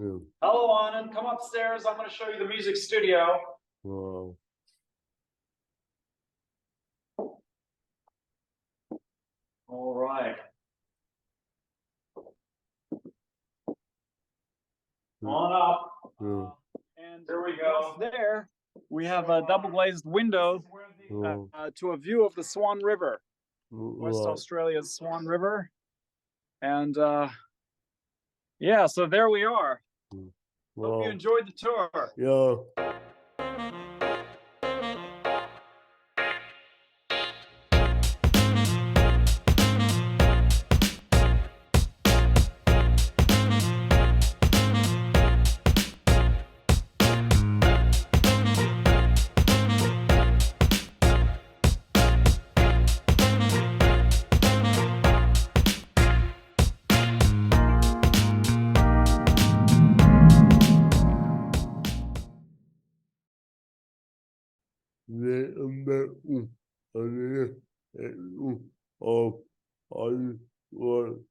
Yeah. Hello, Anand. Come upstairs. I'm going to show you the music studio. Wow. All right. On up. Yeah. And there we go. There we have a double glazed window to a view of the Swan River, West Australia's Swan River. And yeah, so there we are. Wow. Hope you enjoyed the tour. Yeah. Of all world.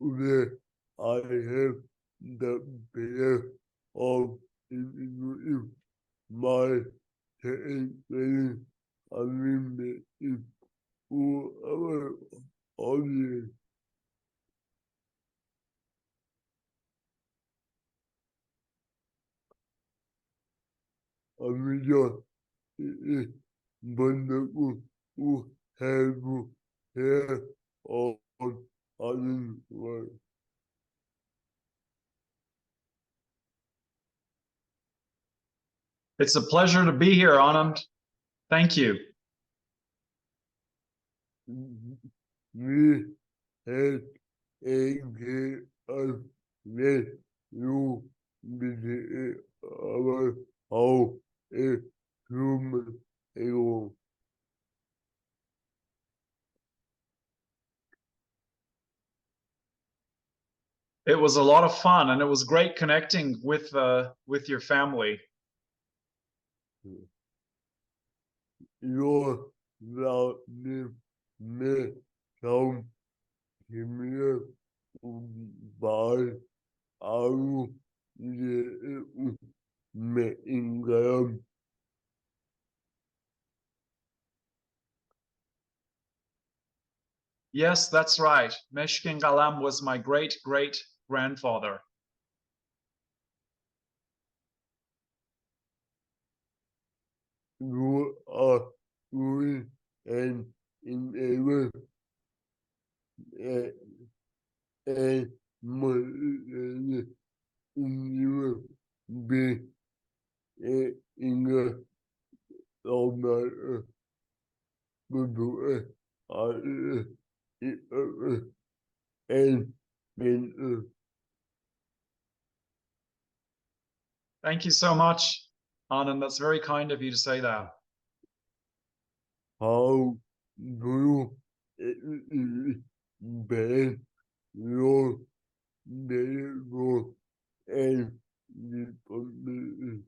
Today, I have the pleasure of introducing my technically unlimited to our audience. Amir is wonderful to have you here on Anand World. It's a pleasure to be here, Anand. Thank you. We had a great let you visit our house a few months ago. It was a lot of fun, and it was great connecting with your family. Your love may sound familiar, but are you Meshkin? Yes, that's right. Meshkin Galam was my great-great-grandfather. You are doing an endeavor and multiplication in your being in the songwriter producer and mentor. Thank you so much, Anand. That's very kind of you to say that. How do you balance your daily growth and responsibility?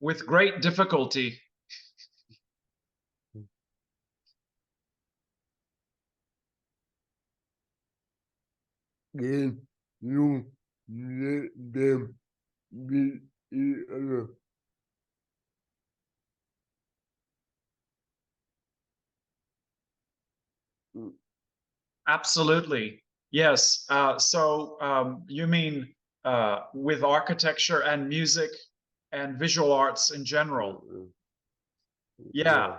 With great difficulty. Can you let them be each other? Absolutely. Yes. So you mean with architecture and music and visual arts in general? Yeah.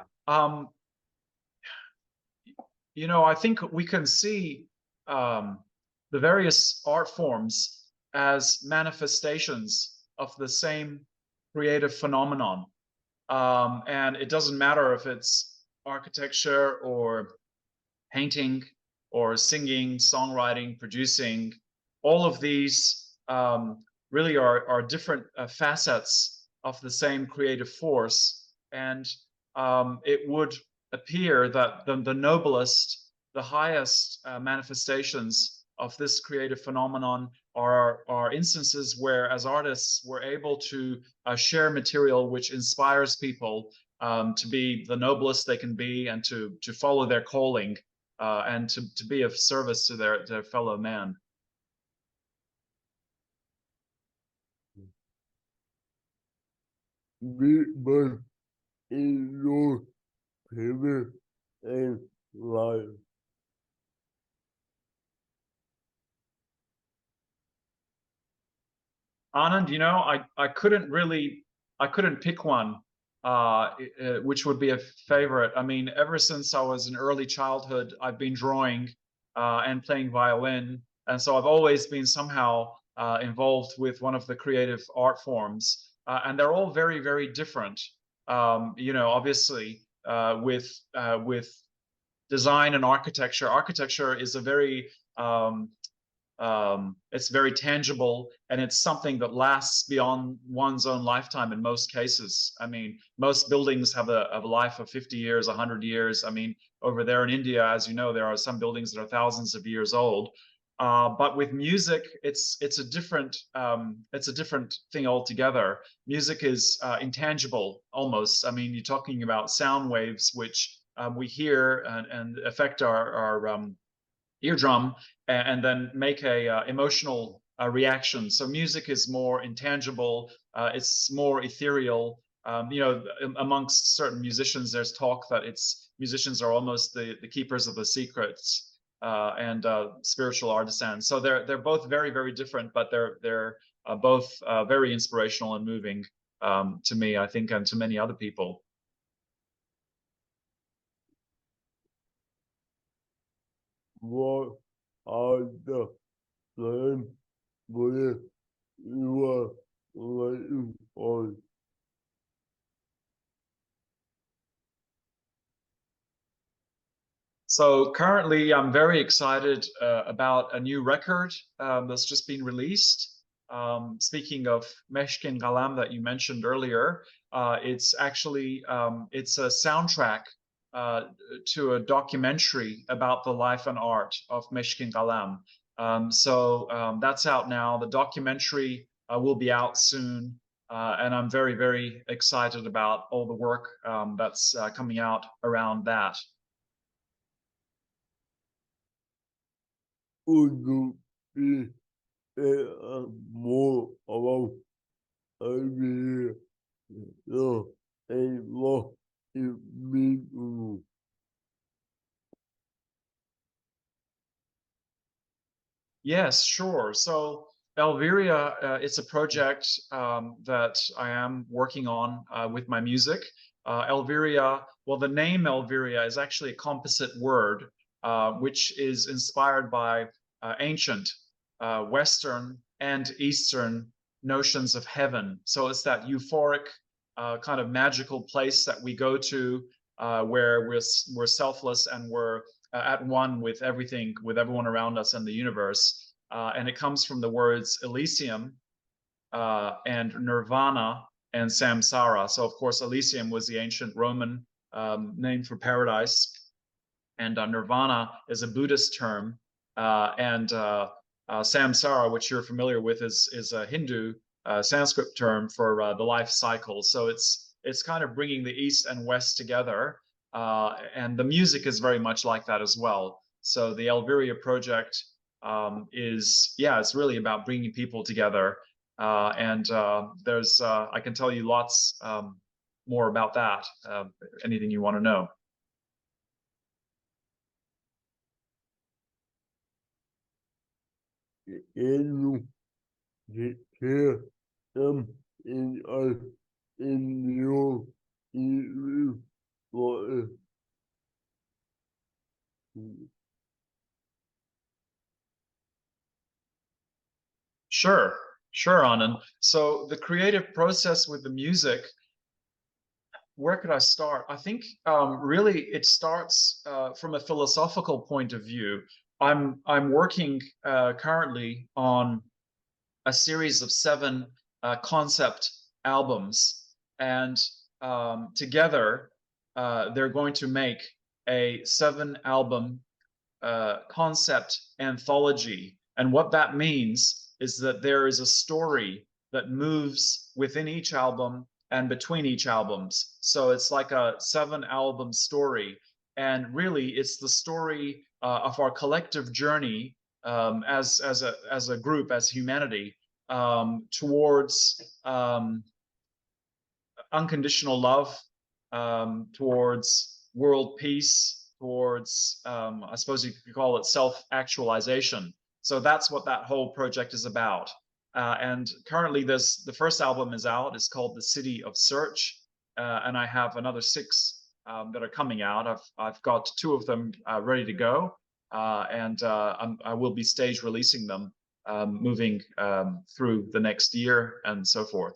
You know, I think we can see the various art forms as manifestations of the same creative phenomenon. And it doesn't matter if it's architecture or painting or singing, songwriting, producing. All of these really are different facets of the same creative force. And it would appear that the noblest, the highest manifestations of this creative phenomenon are instances where, as artists, we're able to share material which inspires people to be the noblest they can be, and to follow their calling, and to be of service to their fellow man. But in your favorite and life. Anand, you know, I couldn't pick one which would be a favorite. I mean, ever since I was in early childhood, I've been drawing and playing violin, and so I've always been somehow involved with one of the creative art forms, and they're all very, very different. You know, obviously, with design and architecture. Architecture is a very it's very tangible, and it's something that lasts beyond one's own lifetime in most cases. I mean, most buildings have a life of 50 years, 100 years. I mean, over there in India, as you know, there are some buildings that are thousands of years old. But with music, it's a different thing altogether. Music is intangible almost. I mean, you're talking about sound waves which we hear and affect our eardrum, and then make a emotional reaction. So music is more intangible. It's more ethereal. You know, amongst certain musicians, there's talk that musicians are almost the keepers of the secrets, and spiritual artisans. So they're both very, very different, but they're both very inspirational and moving, to me, I think, and to many other people. What are the plans for you are waiting on? So currently, I'm very excited about a new record that's just been released. Speaking of Meshkin Galam that you mentioned earlier, it's actually it's a soundtrack to a documentary about the life and art of Meshkin Galam. That's out now. The documentary will be out soon, and I'm very, very excited about all the work that's coming out around that. Would you be more about idea? No, and what it means to you? Yes, sure. So ELViRiA, it's a project that I am working on with my music. ELViRiA, well, the name ELViRiA is actually a composite word, which is inspired by ancient Western and Eastern notions of heaven. So it's that euphoric kind of magical place that we go to, where we're selfless and we're at one with everything, with everyone around us and the universe. And it comes from the words Elysium and Nirvana and Samsara. So, of course, Elysium was the ancient Roman name for paradise, and Nirvana is a Buddhist term, and Samsara, which you're familiar with, is a Hindu Sanskrit term for the life cycle. So it's kind of bringing the East and West together, and the music is very much like that as well. So the ELViRiA project it's really about bringing people together, and there's I can tell you lots more about that. Anything you want to know. Can you share some in us in your email for Sure, sure, Anand. So the creative process with the music, where could I start? I think really it starts from a philosophical point of view. I'm working currently on a series of 7 concept albums, and together they're going to make a 7-album concept anthology. And what that means is that there is a story that moves within each album and between each albums. So it's like a 7-album story. And really, it's the story of our collective journey as a group, as humanity, towards unconditional love, towards world peace, towards I suppose you could call it self-actualization. So that's what that whole project is about. And currently, the first album is out. It's called The City of Search, and I have another 6 that are coming out. I've got 2 of them ready to go, and I will be stage releasing them, moving through the next year and so forth.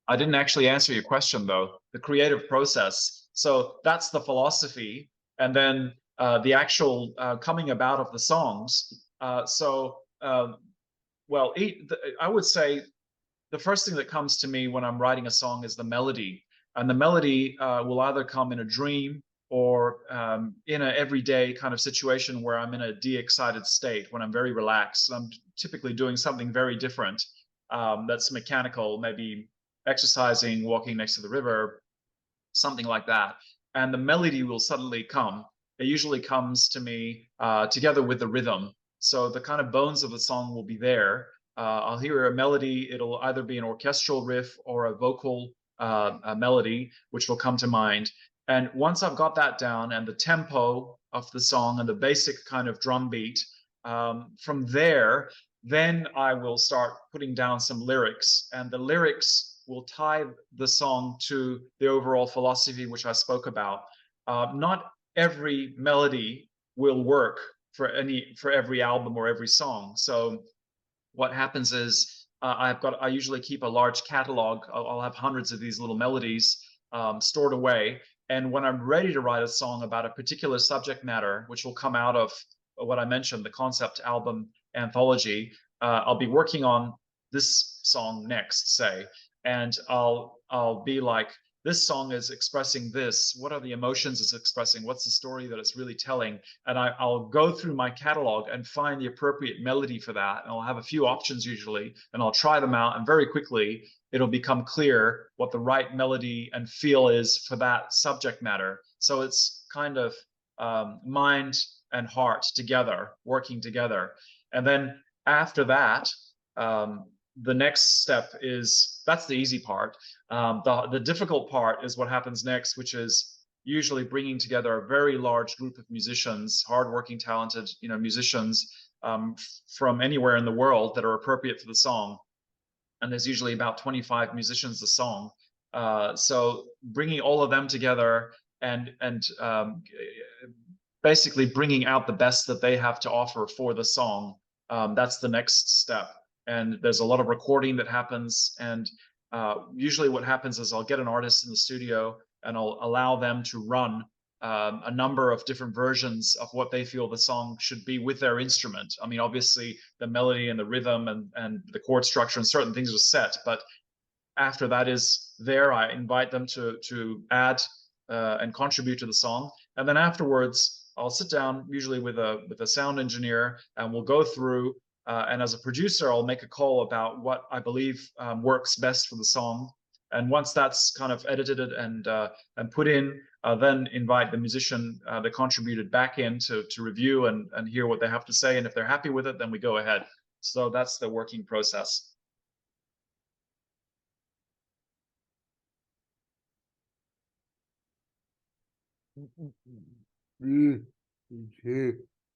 I didn't actually answer your question though. The creative process. So that's the philosophy, and then the actual coming about of the songs. Well, I would say the first thing that comes to me when I'm writing a song is the melody, and the melody will either come in a dream or in an everyday kind of situation where I'm in a de-excited state, when I'm very relaxed. I'm typically doing something very different that's mechanical, maybe exercising, walking next to the river, something like that. And the melody will suddenly come. It usually comes to me together with the rhythm. So the kind of bones of the song will be there. I'll hear a melody. It'll either be an orchestral riff or a vocal a melody, which will come to mind. And once I've got that down and the tempo of the song and the basic kind of drum beat, from there, then I will start putting down some lyrics. And the lyrics will tie the song to the overall philosophy which I spoke about. Not every melody will work for every album or every song. So what happens is I usually keep a large catalog. I'll have hundreds of these little melodies stored away. And when I'm ready to write a song about a particular subject matter, which will come out of what I mentioned, the concept album anthology, I'll be working on this song next, say, and I'll be like, this song is expressing this. What are the emotions it's expressing? What's the story that it's really telling? And I'll go through my catalog and find the appropriate melody for that. And I'll have a few options usually, and I'll try them out. And very quickly, it'll become clear what the right melody and feel is for that subject matter. So it's kind of mind and heart together, working together. And then after that, the next step is, that's the easy part. The difficult part is what happens next, which is usually bringing together a very large group of musicians, hardworking, talented, musicians from anywhere in the world that are appropriate for the song. And there's usually about 25 musicians a song. So bringing all of them together and basically bringing out the best that they have to offer for the song, that's the next step. And there's a lot of recording that happens. And usually what happens is I'll get an artist in the studio and I'll allow them to run a number of different versions of what they feel the song should be with their instrument. I mean, obviously the melody and the rhythm and the chord structure and certain things are set, but after that is there, I invite them to add and contribute to the song. And then afterwards, I'll sit down usually with a sound engineer, and we'll go through. And as a producer, I'll make a call about what I believe works best for the song. And once that's kind of edited and put in, then invite the musician that contributed back in to review and hear what they have to say. And if they're happy with it, then we go ahead. So that's the working process. We take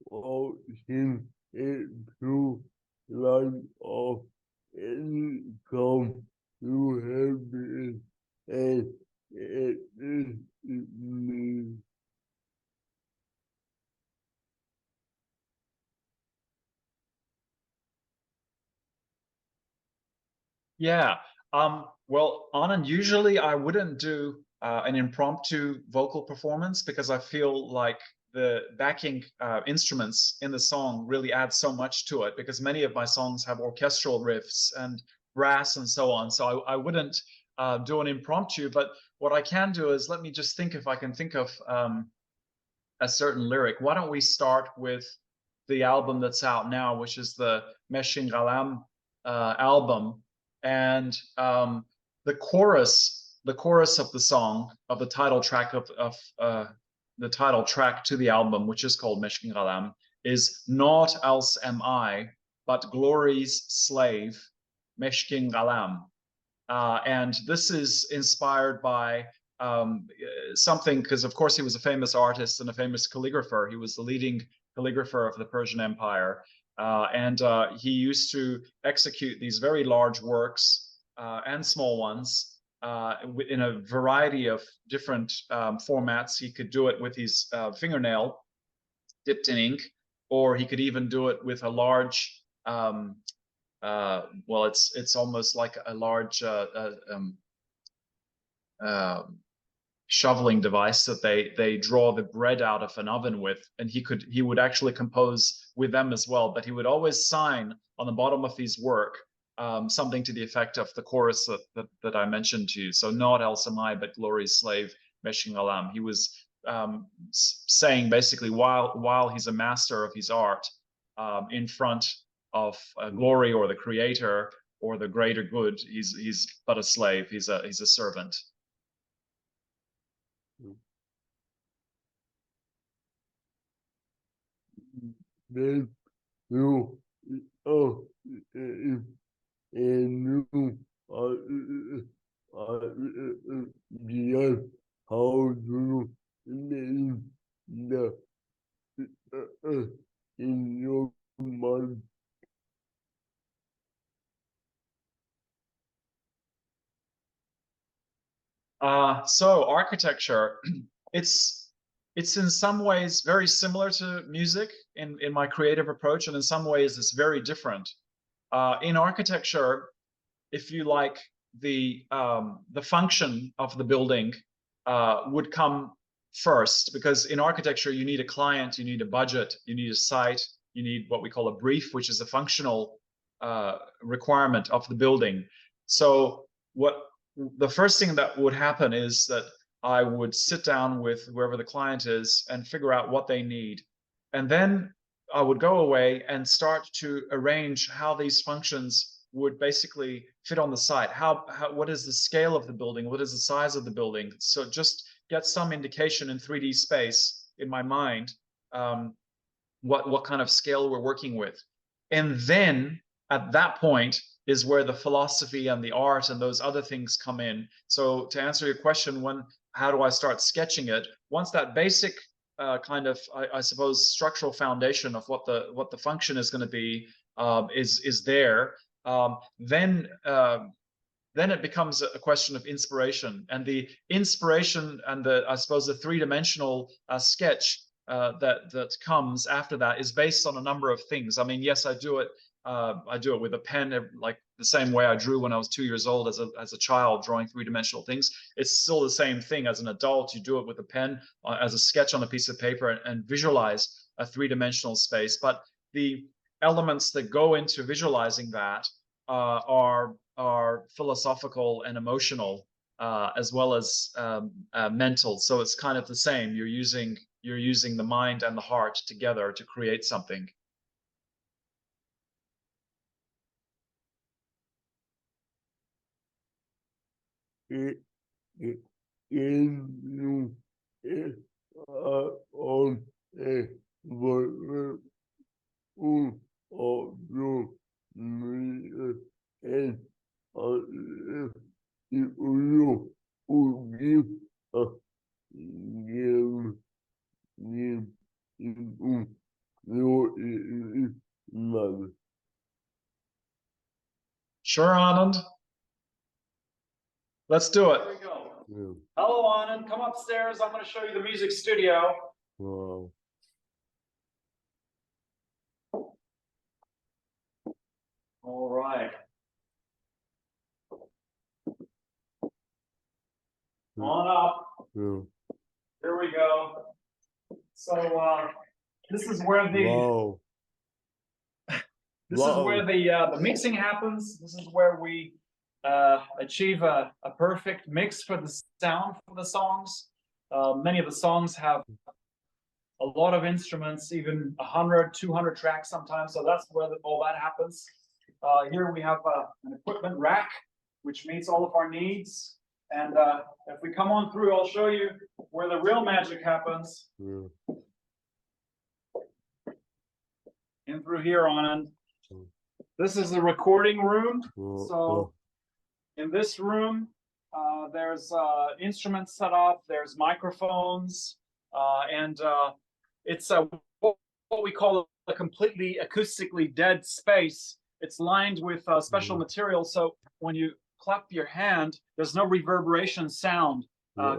all in into line of income you have been and it is me. Yeah. Well, Anand, usually I wouldn't do an impromptu vocal performance because I feel like the backing instruments in the song really add so much to it, because many of my songs have orchestral riffs and brass and so on. So I wouldn't do an impromptu, but what I can do is, let me just think if I can think of a certain lyric. Why don't we start with the album that's out now, which is the Meshkin Galam album, and the chorus of the song, of the title track of the title track to the album, which is called Meshkin Galam, is "Naught else am I but glory's slave, Meshkin Galam." And this is inspired by something, because of course he was a famous artist and a famous calligrapher. He was the leading calligrapher of the Persian Empire. And he used to execute these very large works and small ones in a variety of different formats. He could do it with his fingernail dipped in ink, or he could even do it with a large well, it's almost like a large shoveling device that they draw the bread out of an oven with, and he would actually compose with them as well. But he would always sign on the bottom of his work something to the effect of the chorus that I mentioned to you. So "Naught else am I but glory's slave, Meshkin Alam." He was saying basically, while he's a master of his art, in front of glory or the creator or the greater good, he's but a slave. He's a servant. Then you and you beyond how to name the in your mind. So architecture, it's in some ways very similar to music in my creative approach, and in some ways it's very different. In architecture, if you like, the function of the building would come first, because in architecture you need a client, you need a budget, you need a site, you need what we call a brief, which is a functional requirement of the building. So the first thing that would happen is that I would sit down with whoever the client is and figure out what they need. And then I would go away and start to arrange how these functions would basically fit on the site. What is the scale of the building? What is the size of the building? So just get some indication in 3D space in my mind, what kind of scale we're working with. And then at that point is where the philosophy and the art and those other things come in. So to answer your question, how do I start sketching it? Once that basic kind of, I suppose, structural foundation of what the function is going to be is there, then it becomes a question of inspiration. And the inspiration and I suppose the three-dimensional sketch that comes after that is based on a number of things. I mean, yes, I do it with a pen, like the same way I drew when I was 2 years old as a child, drawing three-dimensional things. It's still the same thing as an adult. You do it with a pen as a sketch on a piece of paper and visualize a three-dimensional space. But the elements that go into visualizing that are philosophical and emotional, as well as mental. So it's kind of the same. You're using the mind and the heart together to create something. In you on a word of your and you give your mother. Sure, Anand. Let's do it. Here we go. Yeah. Hello, Anand. Come upstairs. I'm going to show you the music studio. Wow. All right. Yeah. On up. Yeah. Here we go. So this is where the Wow. this is where the mixing happens. This is where we achieve a perfect mix for the sound for the songs. Many of the songs have a lot of instruments, even 100, 200 tracks sometimes. So that's where all that happens. Here we have an equipment rack, which meets all of our needs. And if we come on through, I'll show you where the real magic happens. Yeah. In through here, Anand. This is the recording room. So in this room, there's instruments set up, there's microphones, and it's what we call a completely acoustically dead space. It's lined with special material, so when you clap your hand, there's no reverberation sound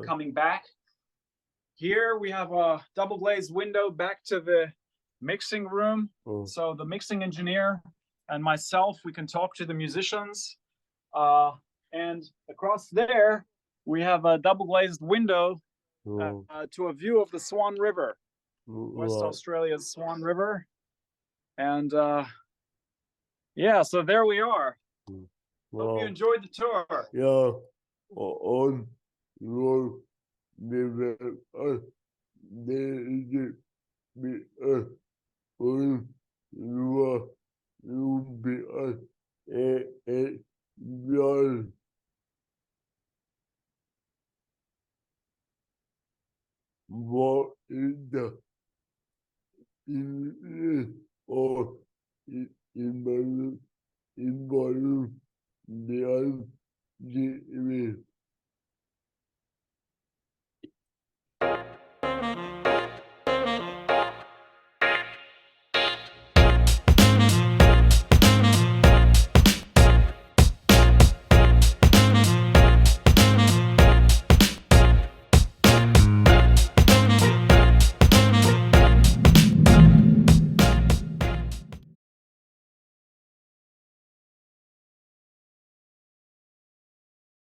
coming back. Here we have a double glazed window back to the mixing room. So the mixing engineer and myself, we can talk to the musicians. And across there, we have a double glazed window to a view of the Swan River, West Australia's Swan River. And yeah, so there we are. Hope you enjoyed the tour. Yeah, on road, what is the or in volume the